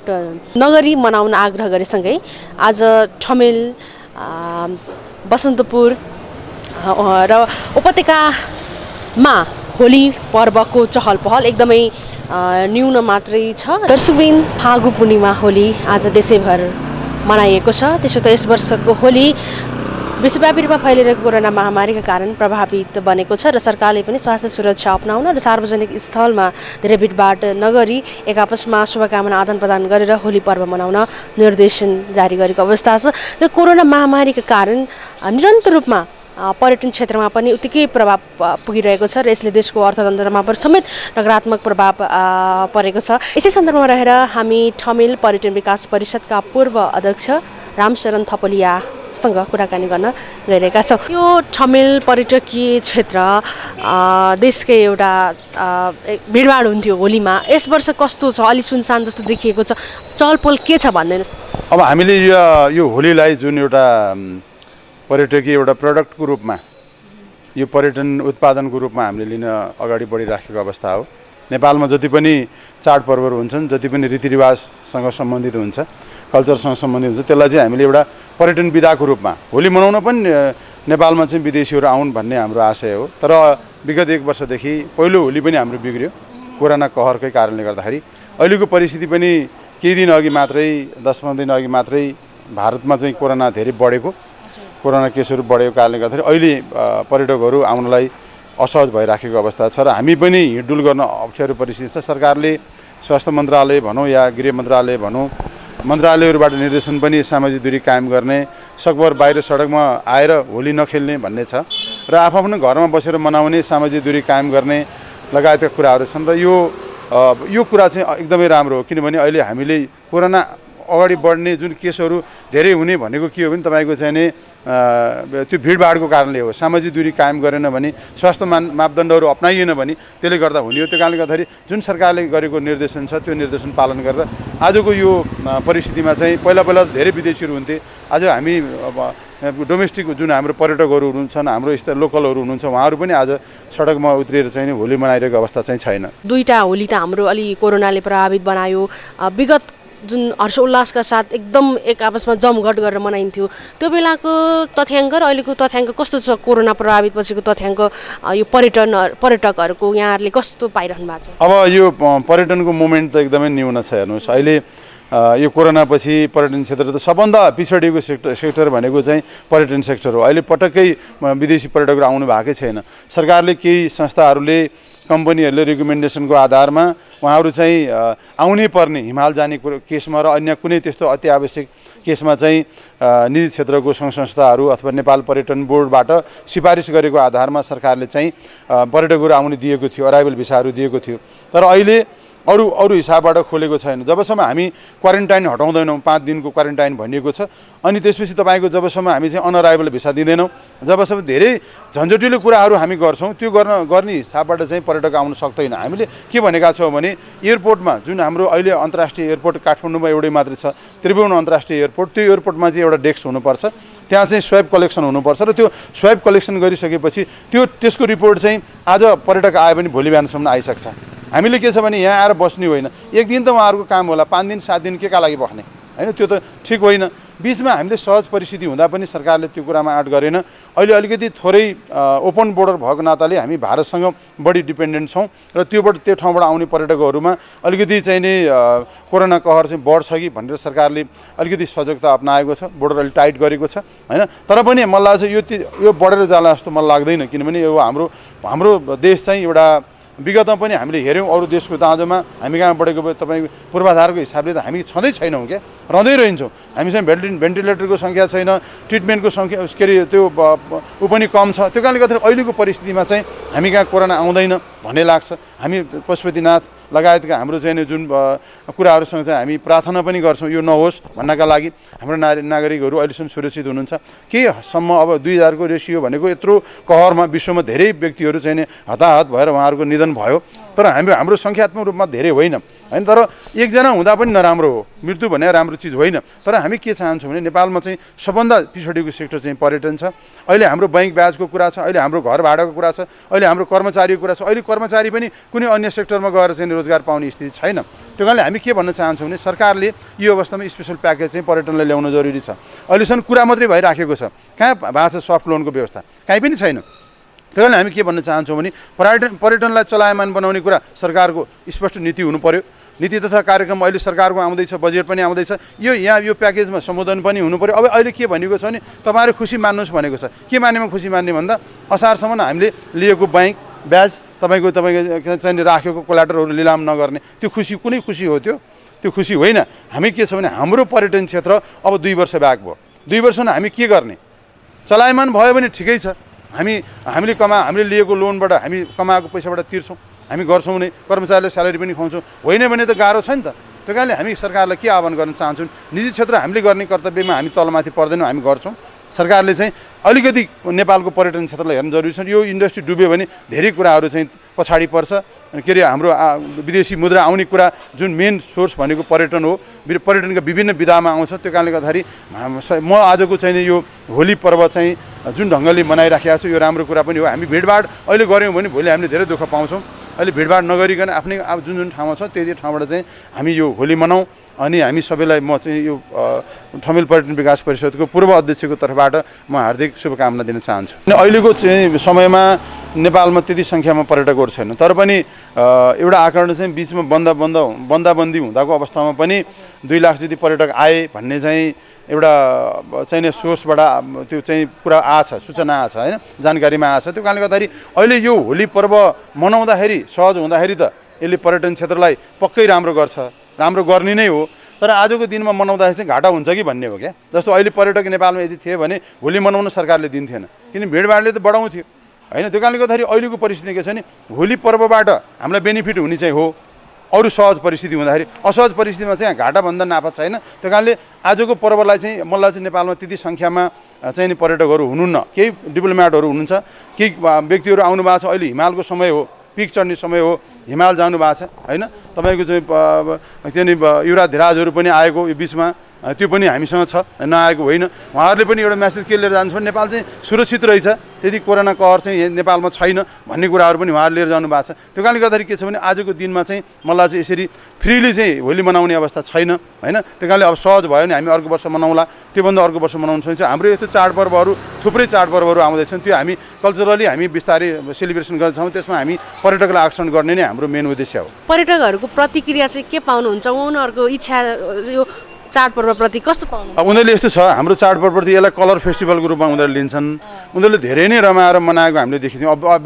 नगरी मनाउन आग्रह गरेसँगै आज ठमेल, बसन्तपुर र उपत्यकामा होली पर्वको चहल पहल एकदमै न्यून मात्रै छ। दर्शकबिन, फागु पूर्णिमा होली आज देशैभर मनाइएको छ। त्यसो त यस वर्षको होली विश्वव्यापी रूपमा फैलिरहेको कोरोना महामारीका कारण प्रभावित बनेको छ र सरकारले पनि स्वास्थ्य सुरक्षा अपनाउन र सार्वजनिक स्थलमा धेरै भिडभाड नगरी एक आपसमा शुभकामना आदान प्रदान गरेर होली पर्व मनाउन निर्देशन जारी गरेको अवस्था छ। र कोरोना महामारीका कारण निरन्तर रूपमा पर्यटन क्षेत्रमा पनि उत्तिकै प्रभाव पुगिरहेको छ र यसले देशको अर्थतन्त्रमा पनि समेत नकारात्मक प्रभाव परेको छ। यसै सन्दर्भमा रहेर हामी ठमेल पर्यटन विकास परिषदका पूर्व अध्यक्ष रामशरण थपलियासँग कुराकानी गर्न गइरहेका छौँ। यो ठमेल पर्यटकीय क्षेत्र देशकै एउटा भिडभाड हुन्थ्यो होलीमा, यस वर्ष कस्तो छ? अलि सुनसान जस्तो देखिएको छ, चहलपहल के छ भनिदिनुहोस्। अब हामीले यो होलीलाई जुन एउटा पर्यटकीय एउटा प्रडक्टको रूपमा, यो पर्यटन उत्पादनको रूपमा हामीले लिन अगाडि बढिराखेको अवस्था हो। नेपालमा जति पनि चाडपर्वहरू हुन्छन्, जति पनि रीतिरिवाजसँग सम्बन्धित हुन्छ, कल्चरसँग सम्बन्धित हुन्छ, त्यसलाई चाहिँ हामीले एउटा पर्यटन विधाको रूपमा होली मनाउन पनि नेपालमा चाहिँ विदेशीहरू आउन् भन्ने हाम्रो आशय हो। तर विगत 1 वर्षदेखि पहिलो होली पनि हाम्रो बिग्रियो कोरोना कहरकै कारणले गर्दाखेरि। अहिलेको परिस्थिति पनि केही दिन अघि मात्रै 10-15 दिन अघि मात्रै भारतमा चाहिँ कोरोना धेरै बढेको, कोरोना केसहरू बढेको कारणले गर्दाखेरि अहिले पर्यटकहरू आउनलाई असहज भइराखेको अवस्था छ र हामी पनि हिँडडुल गर्न अप्ठ्यारो परिस्थिति छ। सरकारले स्वास्थ्य मन्त्रालय भनौँ या गृह मन्त्रालय भनौँ, मन्त्रालयहरूबाट निर्देशन पनि सामाजिक दूरी कायम गर्ने, सकभर बाहिर सडकमा आएर होली नखेल्ने भन्ने छ र आफ्नो घरमा बसेर मनाउने, सामाजिक दूरी कायम गर्ने लगायतका कुराहरू छन् र यो कुरा चाहिँ एकदमै राम्रो हो। किनभने अहिले हामीले कोरोना अगाडि बढ्ने जुन केसहरू धेरै हुने भनेको के हो भने तपाईँको चाहिँ नि त्यो भिडभाडको कारणले हो। सामाजिक दूरी कायम गरेन भने, स्वास्थ्य मापदण्डहरू अपनाइएन भने त्यसले गर्दा हुने हो। त्यो कारणले गर्दाखेरि जुन सरकारले गरेको निर्देशन छ त्यो निर्देशन पालन गरेर आजको यो परिस्थितिमा चाहिँ पहिला धेरै विदेशीहरू हुन्थे, आज हामी डोमेस्टिक जुन हाम्रो पर्यटकहरू हुनुहुन्छ, हाम्रो लोकलहरू हुनुहुन्छ, उहाँहरू पनि आज सडकमा उत्रिएर चाहिँ होली मनाइरहेको अवस्था चाहिँ छैन। दुईटा होली त हाम्रो अलि कोरोनाले प्रभावित बनायो। विगत जुन हर्षोल्लासका साथ एकदम एक आपसमा जमघट गरेर मनाइन्थ्यो, त्यो बेलाको तथ्याङ्क र अहिलेको तथ्याङ्क कस्तो छ? कोरोना प्रभावित पछिको तथ्याङ्क यो पर्यटकहरूको यहाँहरूले कस्तो पाइरहनु भएको छ? अब यो पर्यटनको मोमेन्ट त एकदमै न्यून छ। हेर्नुहोस्, अहिले यो कोरोना पछि पर्यटन क्षेत्र त सबभन्दा पिछडिएको सेक्टर भनेको चाहिँ पर्यटन सेक्टर हो। अहिले पटक्कै विदेशी पर्यटकहरू आउनु भएकै छैन। सरकारले केही संस्थाहरूले, कम्पनीहरूले रिकमेन्डेसनको आधारमा उहाँहरू चाहिँ आउनै पर्ने हिमाल जाने केसमा र अन्य कुनै त्यस्तो अति आवश्यक केसमा चाहिँ निजी क्षेत्रको सङ्घ संस्थाहरू अथवा नेपाल पर्यटन बोर्डबाट सिफारिस गरेको आधारमा सरकारले चाहिँ पर्यटकहरू आउन दिएको थियो, अराइभल भिसाहरू दिएको थियो। तर अहिले अरू हिसाबबाट खोलेको छैन। जबसम्म हामी क्वारेन्टाइन हटाउँदैनौँ, 5 दिनको क्वारेन्टाइन भनिएको छ, अनि त्यसपछि तपाईँको जबसम्म हामी चाहिँ अनअराइभल भिसा दिँदैनौँ, जबसम्म धेरै झन्झटिलो कुराहरू हामी गर्छौँ, त्यो गर्ने हिसाबबाट चाहिँ पर्यटक आउन सक्दैन। हामीले के भनेका छौँ भने एयरपोर्टमा जुन हाम्रो अहिले अन्तर्राष्ट्रिय एयरपोर्ट काठमाडौँमा एउटै मात्रै छ, त्रिभुवन अन्तर्राष्ट्रिय एयरपोर्ट, त्यो एयरपोर्टमा चाहिँ एउटा डेस्क हुनुपर्छ, त्यहाँ चाहिँ स्वाब कलेक्सन हुनुपर्छ र त्यो स्वाब कलेक्सन गरिसकेपछि त्यसको रिपोर्ट चाहिँ आज पर्यटक आयो भने भोलि बिहानसम्म आइसक्छ। हामीले के छ भने यहाँ आएर बस्ने होइन, एक दिन त उहाँहरूको काम होला, 5 दिन 7 दिन के का लागि बस्ने होइन, त्यो त ठिक होइन। बिचमा हामीले सहज परिस्थिति हुँदा पनि सरकारले त्यो कुरामा आँट गरेन। अहिले अलिकति थोरै ओपन बोर्डर भएको नाताले हामी भारतसँग बढी डिपेन्डेन्ट छौँ र त्यो ठाउँबाट आउने पर्यटकहरूमा अलिकति चाहिँ नि कोरोना कहर चाहिँ बढ्छ कि भनेर सरकारले अलिकति सजगता अपनाएको छ, बोर्डर अलिक टाइट गरेको छ होइन। तर पनि मलाई लाग्छ यो बढेर जाला जस्तो मलाई लाग्दैन। किनभने यो हाम्रो देश चाहिँ एउटा विगतमा पनि हामीले हेऱ्यौँ अरू देशको दाँजोमा हामी कहाँ बढेको तपाईँको पूर्वाधारको हिसाबले त हामी छँदै छैनौँ क्या, रहँदै रहन्छौँ। हामीसँग भेन्टिलेटरको सङ्ख्या छैन, ट्रिटमेन्टको सङ्ख्या के अरे त्यो ऊ पनि कम छ। त्यो कारणले गर्दाखेरि अहिलेको परिस्थितिमा चाहिँ हामी कहाँ कोरोना आउँदैन भन्ने लाग्छ। हामी पशुपतिनाथ लगायतका हाम्रो चाहिँ जुन कुराहरूसँग चाहिँ हामी प्रार्थना पनि गर्छौँ यो नहोस् भन्नका लागि। हाम्रो नागरिकहरू अहिलेसम्म सुरक्षित हुनुहुन्छ। केहीसम्म अब 2000को रेसियो भनेको यत्रो कहरमा विश्वमा धेरै व्यक्तिहरू चाहिँ हताहत भएर उहाँहरूको निधन भयो, तर हाम्रो सङ्ख्यात्मक रूपमा धेरै होइन होइन। तर एकजना हुँदा पनि नराम्रो हो, मृत्यु भने राम्रो चिज होइन। तर हामी के चाहन्छौँ भने नेपालमा चाहिँ सबभन्दा पिछडिएको सेक्टर चाहिँ पर्यटन छ। अहिले हाम्रो बैंक ब्याजको कुरा छ, अहिले हाम्रो घर भाडाको कुरा छ, अहिले हाम्रो कर्मचारीको कुरा छ। अहिले कर्मचारी पनि कुनै अन्य सेक्टरमा गएर चाहिँ रोजगार पाउने स्थिति छैन। त्यो कारणले हामी के भन्न चाहन्छौँ भने सरकारले यो अवस्थामा स्पेसल प्याकेज चाहिँ पर्यटनलाई ल्याउन जरुरी छ। अहिलेसम्म कुरा मात्रै भइराखेको छ, कहाँ भएको छ सफ्ट लोनको व्यवस्था? कहीँ पनि छैन। त्यही कारणले हामी के भन्न चाहन्छौँ भने पर्यटनलाई चलायमान बनाउने कुरा सरकारको स्पष्ट नीति हुनु पर्यो। नीति तथा कार्यक्रम अहिले सरकारको आउँदैछ, बजेट पनि आउँदैछ, यो प्याकेजमा सम्बोधन पनि हुनु पर्यो। अब अहिले के भनेको छ भने तपाईँहरू खुसी मान्नुहोस् भनेको छ। के मानेमा खुसी मान्ने भन्दा असारसम्म हामीले लिएको बैंक ब्याज तपाईँको चाहिँ राखेको कोलाटरहरू लिलाम नगर्ने, त्यो खुसी कुनै खुसी हो? त्यो खुसी होइन। हामी के छ भने हाम्रो पर्यटन क्षेत्र अब 2 वर्ष ब्याक भयो। 2 वर्षमा हामी के गर्ने? चलायमान भयो भने ठिकै छ, हामीले लिएको लोनबाट हामी कमाएको पैसाबाट तिर्छौँ, हामी गर्छौँ नै, कर्मचारीले स्यालेरी पनि खुवाउँछौँ। होइन भने त गाह्रो छ नि त। त्यो कारणले हामी सरकारलाई के आह्वान गर्न चाहन्छौँ, निजी क्षेत्र हामीले गर्ने कर्तव्यमा हामी तलमाथि पर्दैनौँ, हामी गर्छौँ। सरकारले चाहिँ अलिकति नेपालको पर्यटन क्षेत्रलाई हेर्न जरुरी छ। यो इन्डस्ट्री डुब्यो भने धेरै कुराहरू चाहिँ पछाडि पर्छ। के अरे हाम्रो विदेशी मुद्रा आउने कुरा जुन मेन सोर्स भनेको पर्यटन हो, पर्यटनका विभिन्न विधामा आउँछ। त्यो कारणले गर्दाखेरि म आजको चाहिँ यो होली पर्व चाहिँ जुन ढङ्गले मनाइराखेको छु यो राम्रो कुरा पनि हो। हामी भिडभाड अहिले गऱ्यौँ भने भोलि हामीले धेरै दुःख पाउँछौँ। अहिले भिडभाड नगरिकन आफ्नै जुन ठाउँमा छ त्यही ठाउँबाट चाहिँ हामी यो होली मनाउँ अनि हामी सबैलाई म चाहिँ यो ठमेल पर्यटन विकास परिषदको पूर्व अध्यक्षको तर्फबाट म हार्दिक शुभकामना दिन चाहन्छु। अहिलेको चाहिँ समयमा नेपालमा त्यति सङ्ख्यामा पर्यटकहरू छैन, तर पनि एउटा आकलन चाहिँ बिचमा बन्दाबन्दी हुँदाको अवस्थामा पनि 2 लाख जति पर्यटक आए भन्ने चाहिँ एउटा चाहिने सोर्सबाट त्यो चाहिँ कुरा आछ, सूचना आछ होइन, जानकारीमा आछ। त्यो कारणले गर्दाखेरि अहिले यो होली पर्व मनाउँदाखेरि सहज हुँदाखेरि त यसले पर्यटन क्षेत्रलाई पक्कै राम्रो गर्छ, राम्रो गर्ने नै हो। तर आजको दिनमा मनाउँदाखेरि चाहिँ घाटा हुन्छ कि भन्ने हो क्या। जस्तो अहिले पर्यटक नेपालमा यदि थिए भने होली मनाउन सरकारले दिन्थेन, किन भिडभाडले त बढाउँथ्यो होइन। त्यो कारणले गर्दाखेरि अहिलेको परिस्थिति के छ भने होली पर्वबाट हामीलाई बेनिफिट हुने चाहिँ हो, अरू सहज परिस्थिति हुँदाखेरि असहज परिस्थितिमा चाहिँ घाटाभन्दा नाफा छैन। त्यो कारणले आजको पर्वलाई चाहिँ मलाई चाहिँ नेपालमा त्यति सङ्ख्यामा चाहिँ पर्यटकहरू हुनुहुन्न, केही डिप्लोमेटहरू हुनुहुन्छ, केही व्यक्तिहरू आउनु भएको छ। अहिले हिमालको समय हो, पिक चढ्ने समय हो, हिमाल जानु भएको छ होइन। तपाईँको चाहिँ त्यहाँनिर युवराज धिराजहरू पनि आएको यो बिचमा, त्यो पनि हामीसँग छ, नआएको होइन। उहाँहरूले पनि एउटा मेसेज के लिएर जान्छ भने नेपाल चाहिँ सुरक्षित रहेछ, त्यति कोरोना कहर चाहिँ नेपालमा छैन भन्ने कुराहरू पनि उहाँहरू लिएर जानु भएको छ। त्यो कारणले गर्दाखेरि के छ भने आजको दिनमा चाहिँ मलाई चाहिँ यसरी फ्रीली चाहिँ होली मनाउने अवस्था छैन होइन। त्यो कारणले अब सहज भयो भने हामी अर्को वर्ष मनाउँला, त्योभन्दा अर्को वर्ष मनाउन सकिन्छ। हाम्रो यस्तो चाडपर्वहरू थुप्रै चाडपर्वहरू आउँदैछन्, त्यो हामी कल्चरली हामी बिस्तारै सेलिब्रेसन गर्छौँ। त्यसमा हामी पर्यटकलाई आकर्षण गर्ने नै हाम्रो मेन उद्देश्य हो। पर्यटकहरूको प्रतिक्रिया चाहिँ के पाउनुहुन्छ, उनीहरूको इच्छा यो चाडपर्वप्रति कस्तो पाउनु? उनीहरूले यस्तो छ, हाम्रो चाडपर्वप्रति यसलाई कलर फेस्टिभलको रूपमा उनीहरूले लिन्छन्। उनीहरूले धेरै नै रमाएर मनाएको हामीले देख्यौँ। अब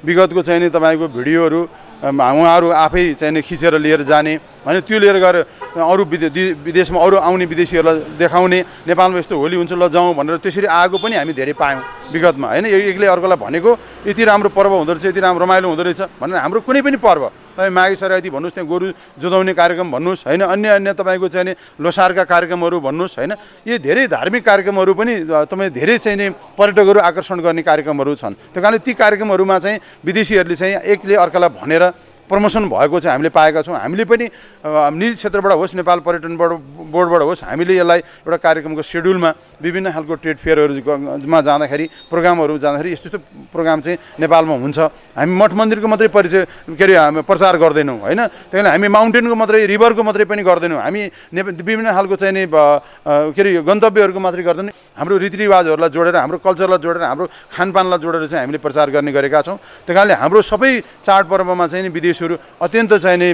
विगतको चाहिँ नि तपाईँको भिडियोहरू उहाँहरू आफै चाहिँ नि खिचेर लिएर जाने होइन, त्यो लिएर गएर अरू विदेशमा अरू आउने विदेशीहरूलाई देखाउने नेपालमा यस्तो होली हुन्छ ल जाउँ भनेर त्यसरी आएको पनि हामी धेरै पायौँ विगतमा होइन। एकले अर्कोलाई भनेको यति राम्रो पर्व हुँदो रहेछ, यति राम्रो रमाइलो हुँदो रहेछ भनेर। हाम्रो कुनै पनि पर्व तपाईँ माघे सङ्क्रान्ति भन्नुहोस्, त्यहाँ गोरु जोगाउने कार्यक्रम भन्नुहोस् होइन, अन्य तपाईँको चाहिँ नि लोसारका कार्यक्रमहरू भन्नुहोस् होइन, यी धेरै धार्मिक कार्यक्रमहरू पनि तपाईँ धेरै चाहिँ नि पर्यटकहरू आकर्षण गर्ने कार्यक्रमहरू छन्। त्यो कारणले ती कार्यक्रमहरूमा चाहिँ विदेशीहरूले चाहिँ एकले अर्कालाई भनेर प्रमोसन भएको चाहिँ हामीले पाएका छौँ। हामीले पनि निजी क्षेत्रबाट होस्, नेपाल पर्यटन बोर्डबाट होस्, हामीले यसलाई एउटा कार्यक्रमको सेड्युलमा विभिन्न खालको ट्रेड फेयरहरूमा जाँदाखेरि प्रोग्रामहरू जाँदाखेरि यस्तो प्रोग्राम चाहिँ नेपालमा हुन्छ। हामी मठ मन्दिरको मात्रै परिचय के अरे हामी प्रचार गर्दैनौँ होइन। त्यही हामी माउन्टेनको मात्रै रिभरको मात्रै पनि गर्दैनौँ, हामी विभिन्न खालको चाहिँ नि के अरे गन्तव्यहरूको मात्रै गर्दैनौँ। हाम्रो रीतिरिवाजहरूलाई जोडेर, हाम्रो कल्चरलाई जोडेर, हाम्रो खानपानलाई जोडेर चाहिँ हामीले प्रचार गर्ने गरेका छौँ। त्यही कारणले हाम्रो सबै चाडपर्वमा चाहिँ नि विदेशीहरू अत्यन्त चाहिँ नि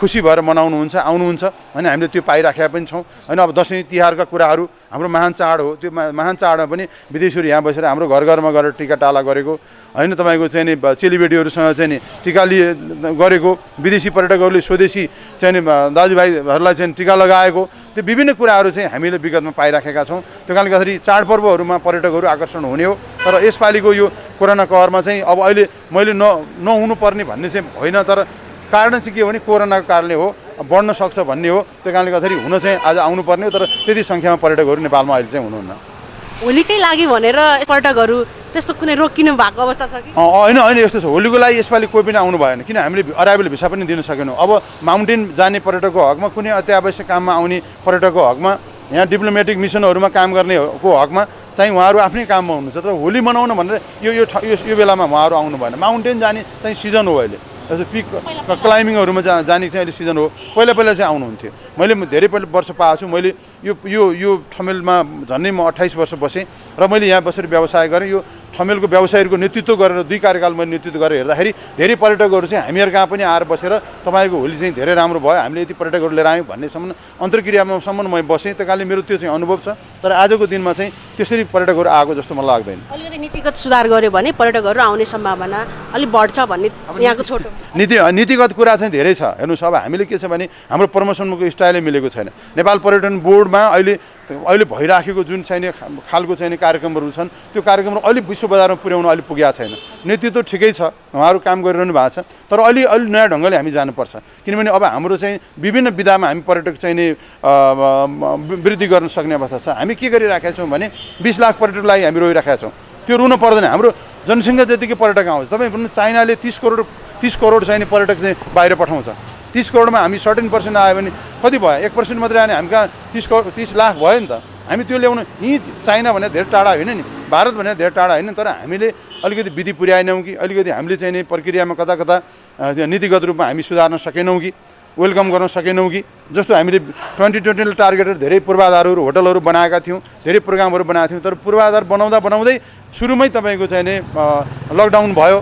खुसी भएर मनाउनुहुन्छ, आउनुहुन्छ होइन। हामीले त्यो पाइराखेका पनि छौँ होइन। अब दसैँ तिहारका कुराहरू हाम्रो महान चाड हो, त्यो महान चाडमा पनि विदेशीहरू यहाँ बसेर हाम्रो घर घरमा गएर टिका टाला गरेको होइन, तपाईँको चाहिँ नि चेलीबेटीहरूसँग चाहिँ नि टिका गरेको, विदेशी पर्यटकहरूले स्वदेशी चाहिँ नि दाजुभाइहरूलाई चाहिँ टिका लगाएको, त्यो विभिन्न कुराहरू चाहिँ हामीले विगतमा पाइराखेका छौँ। त्यो कारणले गर्दाखेरि चाडपर्वहरूमा पर्यटकहरू आकर्षण हुने हो। तर यसपालिको यो कोरोना कहरमा चाहिँ अब अहिले मैले नहुनु पर्ने भन्ने चाहिँ होइन, तर कारण चाहिँ के हो भने कोरोनाको कारणले हो, बढ्न सक्छ भन्ने हो। त्यो कारणले गर्दाखेरि हुन चाहिँ आज आउनुपर्ने हो, तर त्यति सङ्ख्यामा पर्यटकहरू नेपालमा अहिले चाहिँ हुनुहुन्न। होलीकै लागि भनेर पर्यटकहरू त्यस्तो कुनै रोकिनु भएको अवस्था छ कि? होइन होइन, यस्तो छ। होलीको लागि यसपालि कोही पनि आउनु भएन, किन हामीले अराइभल भिसा पनि दिन सकेनौँ। अब माउन्टेन जाने पर्यटकको हकमा, कुनै अत्यावश्यक काममा आउने पर्यटकको हकमा, यहाँ डिप्लोमेटिक मिसनहरूमा काम गर्नेको हकमा चाहिँ उहाँहरू आफ्नै काममा हुनुहुन्छ। तर होली मनाउनु भनेर यो बेलामा उहाँहरू आउनु भएन। माउन्टेन जाने चाहिँ सिजन हो अहिले, जस्तो पिक क्लाइम्बिङहरूमा जाने चाहिँ अहिले सिजन हो। पहिला चाहिँ आउनुहुन्थ्यो। मैले धेरै वर्ष पाएको छु। मैले यो ठमेलमा झन्डै म 28 वर्ष बसेँ र मैले यहाँ बसेर व्यवसाय गरेँ। यो ठमेलको व्यवसायहरूको नेतृत्व गरेर 2 कार्यकाल मैले नेतृत्व गरेर हेर्दाखेरि धेरै पर्यटकहरू चाहिँ हामीहरू कहाँ पनि आएर बसेर तपाईँको होली चाहिँ धेरै राम्रो भयो, हामीले यति पर्यटकहरू लिएर आयौँ भन्नेसम्म अन्तर्क्रियामासम्म म बसेँ। त्यो कारणले मेरो त्यो चाहिँ अनुभव छ। तर आजको दिनमा चाहिँ त्यसरी पर्यटकहरू आएको जस्तो मलाई लाग्दैन। अलिकति नीतिगत सुधार गर्यो भने पर्यटकहरू आउने सम्भावना अलिक बढ्छ भन्ने यहाँको छोटो नीतिगत कुरा चाहिँ धेरै छ। हेर्नुहोस्, अब हामीले के छ भने हाम्रो प्रमोसनको स्टाइलै मिलेको छैन। नेपाल पर्यटन बोर्डमा अहिले भइराखेको जुन चाहिँ खालको चाहिँ कार्यक्रमहरू छन्, त्यो कार्यक्रमहरू अहिले विश्व बजारमा पुर्याउन अहिले पुगेको छैन। नेतृत्व ठिकै छ, उहाँहरू काम गरिरहनु भएको छ, तर अलि नयाँ ढङ्गले हामी जानुपर्छ। किनभने अब हाम्रो चाहिँ विभिन्न विधामा हामी पर्यटक चाहिँ नि वृद्धि गर्न सक्ने अवस्था छ। हामी के गरिराखेका छौँ भने 20 लाख पर्यटकलाई हामी रोइराखेका छौँ। त्यो रुन पर्दैन। हाम्रो जनसङ्ख्या जतिकै पर्यटक आउँछ। तपाईँ भन्नु चाइनाले 30 करोड चाहिँ पर्यटक चाहिँ बाहिर पठाउँछ। 30 करोडमा हामी 13% आयो भने कति भयो? 1% मात्रै आयो भने हामी कहाँ 30 लाख भयो नि त। हामी त्यो ल्याउनु, यहीँ चाइना भने धेरै टाढा होइन नि, भारत भने धेरै टाढा होइन। तर हामीले अलिकति विधि पुर्याएनौँ कि, अलिकति हामीले चाहिँ नि प्रक्रियामा कता नीतिगत रूपमा हामी सुधार्न सकेनौँ कि वेलकम गर्न सकेनौँ कि जस्तो हामीले 2020ले टार्गेटेड धेरै पूर्वाधारहरू होटलहरू बनाएका थियौँ, धेरै प्रोग्रामहरू बनाएका थियौँ, तर पूर्वाधार बनाउँदै सुरुमै तपाईँको चाहिँ नि लकडाउन भयो,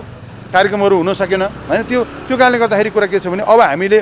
कार्यक्रमहरू हुन सकेन होइन। त्यो कारणले गर्दाखेरि कुरा के छ भने अब हामीले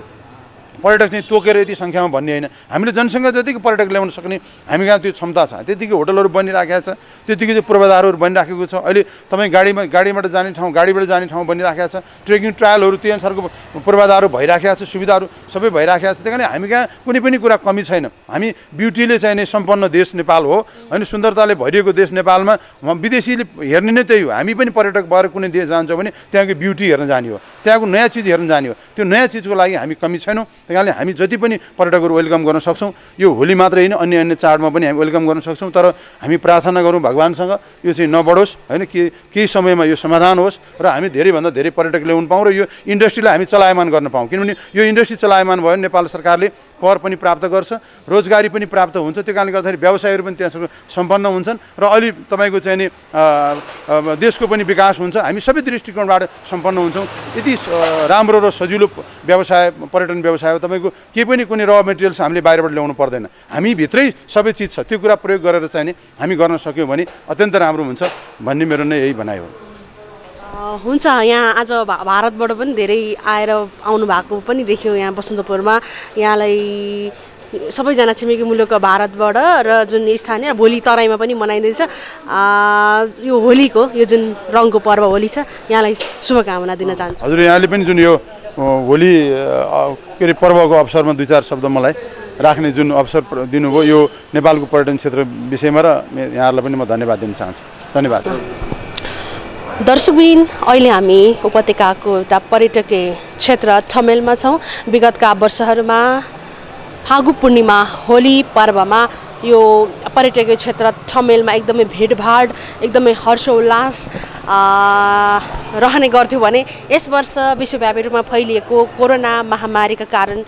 पर्यटक चाहिँ तोकेर यति सङ्ख्यामा भन्ने होइन, हामीले जनसङ्ख्या जतिको पर्यटक ल्याउन सक्ने हामी कहाँ त्यो क्षमता छ, त्यतिकै होटलहरू बनिराखेको छ, त्यतिकै चाहिँ पूर्वाधारहरू बनिराखेको छ। अहिले तपाईँ गाडीबाट जाने ठाउँ बनिराखेको छ, ट्रेकिङ ट्रायलहरू त्यो अनुसारको पूर्वाधारहरू भइराखेको छ, सुविधाहरू सबै भइराखेको छ। त्यही कारण हामी कहाँ कुनै पनि कुरा कमी छैन। हामी ब्युटीले चाहिने सम्पन्न देश नेपाल हो होइन, सुन्दरताले भरिएको देश नेपालमा विदेशीले हेर्ने नै त्यही हो। हामी पनि पर्यटक भएर कुनै देश जान्छौँ भने त्यहाँको ब्युटी हेर्न जाने हो, त्यहाँको नयाँ चिज हेर्न जाने हो। त्यो नयाँ चिजको लागि हामी कमी छैनौँ। त्यही कारणले हामी जति पनि पर्यटकहरू वेलकम गर्न सक्छौँ, यो होली मात्रै होइन अन्य चाडमा पनि हामी वेलकम गर्न सक्छौँ। तर हामी प्रार्थना गरौँ भगवान्सँग यो चाहिँ नबढोस् होइन, केही समयमा यो समाधान होस् र हामी धेरैभन्दा धेरै पर्यटक ल्याउनु पाऊँ र यो इन्डस्ट्रीलाई हामी चलायमान गर्न पाऊँ। किनभने यो इन्डस्ट्री चलायमान भयो भने नेपाल सरकारले कर पनि प्राप्त गर्छ, रोजगारी पनि प्राप्त हुन्छ। त्यो कारणले गर्दाखेरि व्यवसायहरू पनि त्यहाँ सम्पन्न हुन्छन् र अहिले तपाईँको चाहिँ नि देशको पनि विकास हुन्छ। हामी सबै दृष्टिकोणबाट सम्पन्न हुन्छौँ। यति राम्रो र सजिलो व्यवसाय पर्यटन व्यवसाय हो। तपाईँको केही पनि कुनै र मेटेरियल्स हामीले बाहिरबाट ल्याउनु पर्दैन, हामी भित्रै सबै चिज छ। त्यो कुरा प्रयोग गरेर चाहिँ नि हामी गर्न सक्यौँ भने अत्यन्त राम्रो हुन्छ भन्ने मेरो नै यही भनाइ हो। हुन्छ, यहाँ आज भारतबाट पनि धेरै आएर आउनु भएको पनि देखियो यहाँ बसन्तपुरमा। यहाँलाई सबैजना छिमेकी मुलुक भारतबाट र जुन स्थानीय भोलि तराईमा पनि मनाइँदैछ यो होलीको यो जुन रङको पर्व होली छ, यहाँलाई शुभकामना दिन चाहन्छु। हजुर, यहाँले पनि जुन यो होली के अरे पर्वको अवसरमा 2-4 शब्द मलाई राख्ने जुन अवसर दिनुभयो यो नेपालको पर्यटन क्षेत्र विषयमा, र यहाँहरूलाई पनि म धन्यवाद दिन चाहन्छु। धन्यवाद। दर्शकबिन, अहिले हामी उपत्यकाको एउटा पर्यटकीय क्षेत्र ठमेलमा छौँ। विगतका वर्षहरूमा फागु पूर्णिमा होली पर्वमा यो पर्यटकीय क्षेत्र ठमेलमा एकदमै भिडभाड, एकदमै हर्षोल्लास रहने गर्थ्यो भने यस वर्ष विश्वव्यापी रूपमा फैलिएको कोरोना महामारीका कारण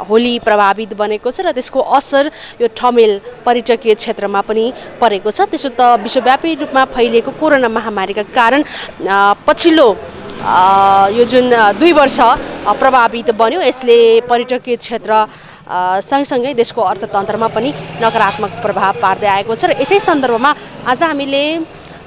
होली प्रभावित बनेको छ र त्यसको असर यो ठमेल पर्यटकीय क्षेत्रमा पनि परेको छ। त्यसो त विश्वव्यापी रूपमा फैलिएको कोरोना महामारीका कारण पछिल्लो यो जुन 2 वर्ष प्रभावित बन्यो, यसले पर्यटकीय क्षेत्र सँगसँगै देशको अर्थतन्त्रमा पनि नकारात्मक प्रभाव पार्दै आएको छ। र यसै सन्दर्भमा आज हामीले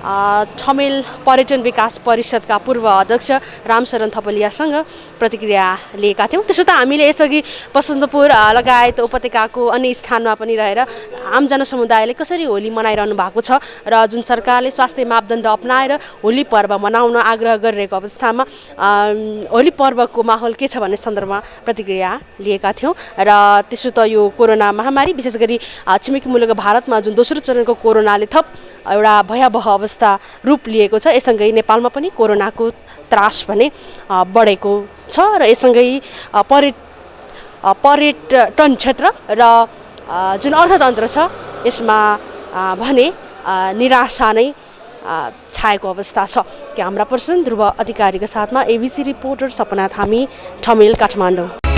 ठमेल पर्यटन विकास परिषदका पूर्व अध्यक्ष रामशरण थपलियासँग प्रतिक्रिया लिएका थियौँ। त्यसो त हामीले यसअघि बसन्तपुर लगायत उपत्यकाको अन्य स्थानमा पनि रहेर आम जनसमुदायले कसरी होली मनाइरहनु भएको छ र जुन सरकारले स्वास्थ्य मापदण्ड अपनाएर होली पर्व मनाउन आग्रह गरिरहेको अवस्थामा होली पर्वको माहौल के छ भन्ने सन्दर्भमा प्रतिक्रिया लिएका थियौँ। र त्यसो त यो कोरोना महामारी विशेष गरी छिमेकी मुलुक भारतमा जुन दोस्रो चरणको कोरोनाले थप एउटा भयावह अवस्था रूप लिएको छ, यससँगै नेपालमा पनि कोरोनाको त्रास भने बढेको छ र यससँगै पर्यटन क्षेत्र र जुन अर्थतन्त्र छ यसमा भने निराशा नै छाएको अवस्था छ। क्यामेरा पर्सन ध्रुव अधिकारीका साथमा एबिसी रिपोर्टर सपना थामी, ठमेल, काठमाडौँ।